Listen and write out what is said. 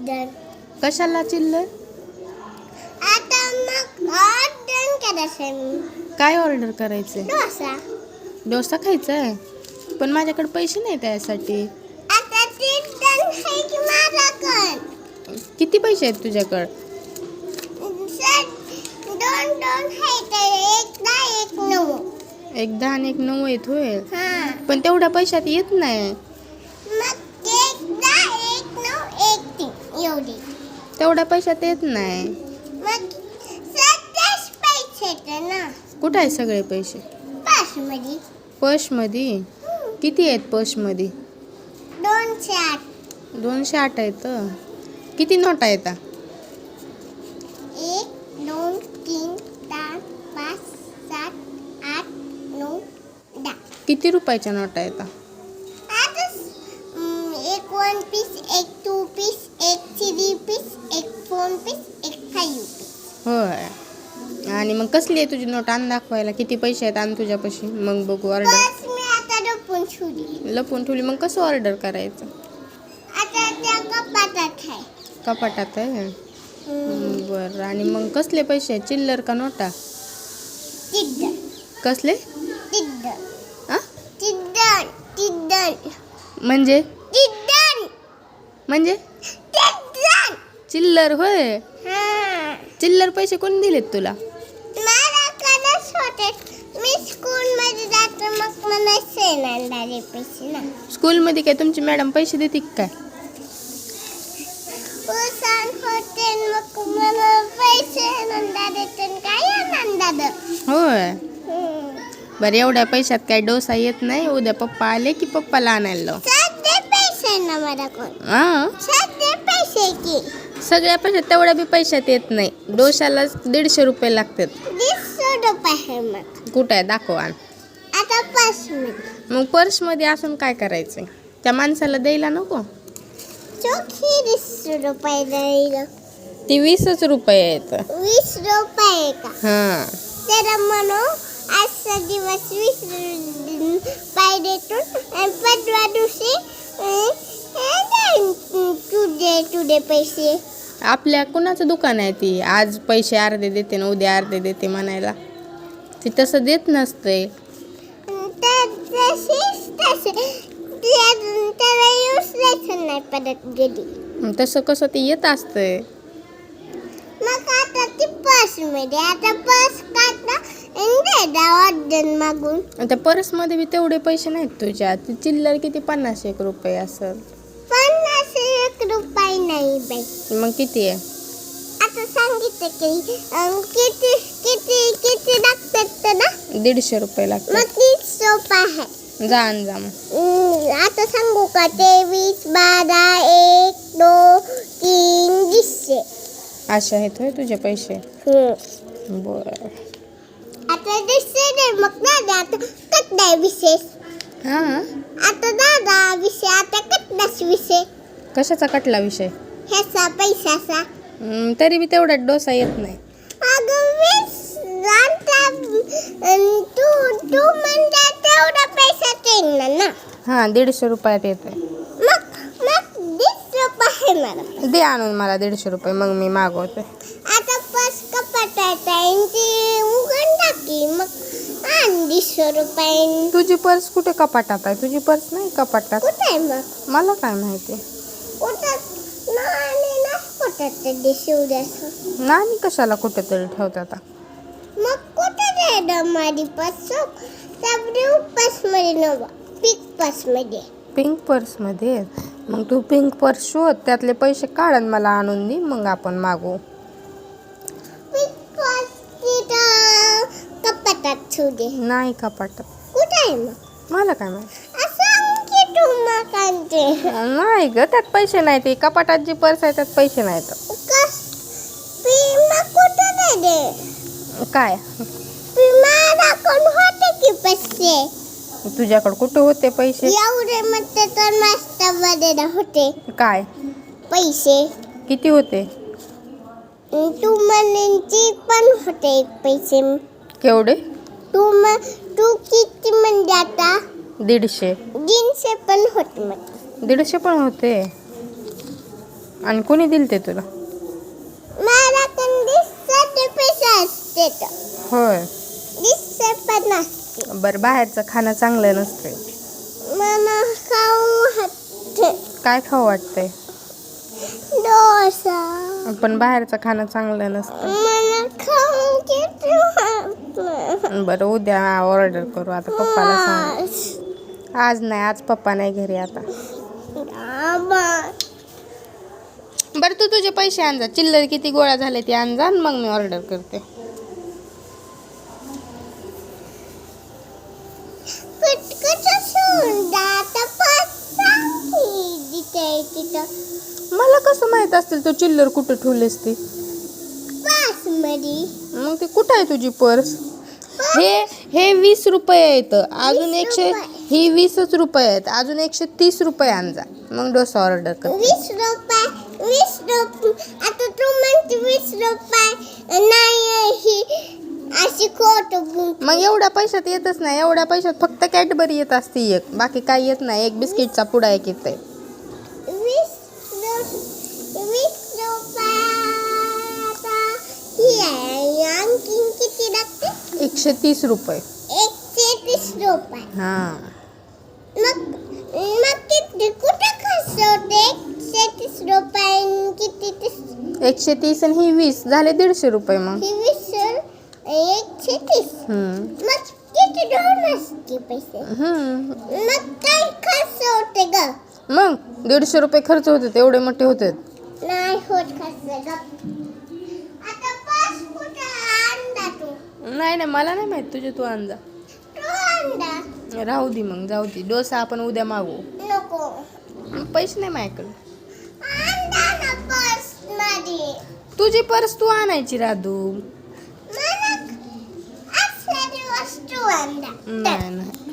Children. कशाला चिल्लर? आता मग ऑर्डर करायचं मी. काय ऑर्डर करायचंय? डोसा. डोसा खायचा आहे, पण माझ्याकडे पैसे नाही त्यासाठी. आता चिल्ड्रन आहे की माझ्याकडं. किती पैसे आहेत तुझ्याकडे? दोन आहे तर एक 10 एक 9. एक 10 आणि एक 9 आहेत होय. हां. पण तेवढ्या पैशात येत नाही. मग एक 10 एक 9 एक 3 एवढी. तेवढ्या पैशात येत नाही. मग सध्याच पैसे तर ना. कुठे आहे सगळे पैसे? पर्समध्ये. पर्समध्ये? किती आहेत पर्समध्ये? 208. 208 आहेत. किती नोटा आहेत? 1 2 3 4 5 7 8 9 10. किती रुपयाच्या नोटा आहेत? आता एक 1 पीस, एक 2 पीस, एक 3 पीस, एक 4 पीस, एक 5 पीस. होय. आणि मग कसली आहे तुझी नोट? आण दाखवायला. किती पैसे आहेत? आण तुझ्यापाशी, मग बघू ऑर्डर. बस मी आता लपून ठेवली. लपून ठेवली, मग कसं ऑर्डर करायचं? आता त्या कपाटात आहे. कपाटात आहे. बरं. आणि मग कसले पैसे आहेत? चिल्लर का नोटा? चिड्डन. कसले? चिड्डन. आ? चिड्डन. चिड्डन. म्हणजे? चिड्डन. म्हणजे चिड्डन. चिल्लर होय. हां. चिल्लर पैसे कोणी दिलेत तुला? माझ्याकडेच होते. मी स्कूलमध्ये जाते मग मला सेनांडारे पैसे ना. स्कूलमध्ये काय तुमची मॅडम पैसे देते काय? पुसान होते मग मला पैसे आनंदा देते काय आनंदा. होय. बरं, एवढ्या पैशात काय डोसा येत नाही. उद्या पप्पा आले की पप्पाला आणायला लाव. सध्या पैसे ना माझ्याकडे. हां, सध्या पैसे की सगळ्या पैशात तेवढ्या बी पैशात येत नाही. डोशाला 150 रुपये लागतात. 200 रुपये आहे मग. कुठं आहे? दाखवा. आता 5 मिनिट. मग पर्समध्ये असून काय करायचं? त्या माणसाला द्यायला नको? चोखी 200 रुपये द्यायला. ती 20 रुपये आहेत. 20 रुपये का? हां. त्याला म्हणू आजचा दिवस 20 रुपये देतो आणि 15 दिवशी तुझे पैसे. आपल्या कुणाचं दुकान आहे? ती आज पैसे अर्धे देते ना उद्या अर्धे देते म्हणायला. ती तसं देत नसते. त्याला यूज नाही परत गेली. तसं कसं ते येत असतंय. मग आता ती पर्समध्ये आता पर्स काढला आणि दे ऑर्डर मागून. त्या पर्समध्ये बी तेवढे पैसे नाहीत तुझ्या. ती चिल्लर किती 50 रुपये असेल. 51 रुपये नाही बाई. मग किती आहे? आता सांगितलं की किती किती किती लागतात ना. 150 रुपये लागतात. मग 30 रुपये आहे. जा मग. आता सांगू का? 23 12 1 2 3 20. असे आहेत होय तुझे पैसे? बरं. आता दिसते मग दादा आता कट्टा विशेष. हां. आता दादा विषय आता कट्टाच विषय. कशाचा कटला विषय? ह्याचा पैशाचा. तरी बी तेवढा डोसा येत नाही. अगं 20 तू म्हणता तेवढा पैसा येणार ना. हां, 150 रुपयात येते. मग 20 रुपये आहे मला. दे आणून मला 150 रुपये, मग मी मागवते. आता पर्स कपाटात आहे ती उघडून टाकी मग आण 200 रुपये. तुझी पर्स कुठे कपाटात आहे? तुझी पर्स नाही कपाटात. कुठे आहे मग? मला काय माहिती. कुठं नाही ना कुठं ते दिसू द्यायचं. नानी कशाला कुठेतरी ठेवतात. मग कुठे दे माझी पर्स? ब्ल्यू पर्समध्ये नवा पिंक पर्समध्ये. पिंक पर्समध्ये? मग तू पिंक पर्स शोध, त्यातले पैसे काढ आणि मला आणून दे, मग आपण मागू. पिंक पर्स तिथं कपाटात ठेवू दे. नाही कपाटात. कुठे आहे मग? मला काय माहिती. असं की तू मग आणते. नाही ग, त्यात पैसे नाही. ते कपाटात जी पर्स आहे त्यात पैसे नाहीत. मग कुठे नाही दे? काय? माझ्याकडून होते की पैसे. तुझ्याकडे कुठे होते पैसे? एवढे म्हणते तर मस्त मध्ये होते. काय पैसे? किती होते? तू म्हणची पण होते पैसे. केवढे? तू किती म्हणजे आता? 150. 300 पण होते मग. 150 पण होते. आणि कोणी दिल ते तुला? माझ्याकडे 60 पैसे असते तर होय. 20 पण असते. बरं, बाहेरचं खाणं चांगलं नसतंय. मला खाऊ वाटते काय खाऊ वाटतंय? डोसा. पण बाहेरचं खाणं चांगलं नसतं. मला खाऊ किती वाटलं. बरं, उद्या ऑर्डर करू. आता पप्पाला सांग. आज नाही, आज पप्पा नाही घरी आता. बरं, तू तुझे पैसे आणजा. चिल्लर किती गोळा झाले ते आणजा आणि मग मी ऑर्डर करते. मला कसं माहित असतील तू चिल्लर कुठं ठेवलीस ती? मग ते कुठं आहे तुझी पर्स? हे 20 रुपये आहेत. अजून 100. ही 20 रुपये आहेत. अजून 130 रुपये आणजा. मग डोसा ऑर्डर कर. 20 रुपये. आता तू म्हणते 20 रुपये नाही ही अशी खोटं. मग एवढ्या पैशात येतच नाही. एवढ्या पैशात फक्त कॅडबरी येत असते एक, बाकी काही येत नाही. एक बिस्किटचा पुडा एक येत आहे. 20 रुपये ही आहे. आणखीन किती लागते? 130 रुपये. 130 रुपये. हा, मग किती कुठे खर्च होते? 130 रुपये किती? 130 आणि ही 20 झाले 150 रुपये. मग 130. मग किती दोन असते पैसे? मग काय खर्च होते ग? मग 150 रुपये खर्च होते. एवढे मोठे होते. नाही होत खर्च ग. आता पास कुठे आणला तू? नाही, मला नाही माहित. तुझे तू आणजा. तू आणला? राहू दे, मग जाऊ दे. डोसा आपण उद्या मागू. नको. पैसे नाही माझ्याकडे. आणला ना पर्स मध्ये. तुझी पर्स तू आणायची राधू. मला असलेली वस्तू आणला. नाही.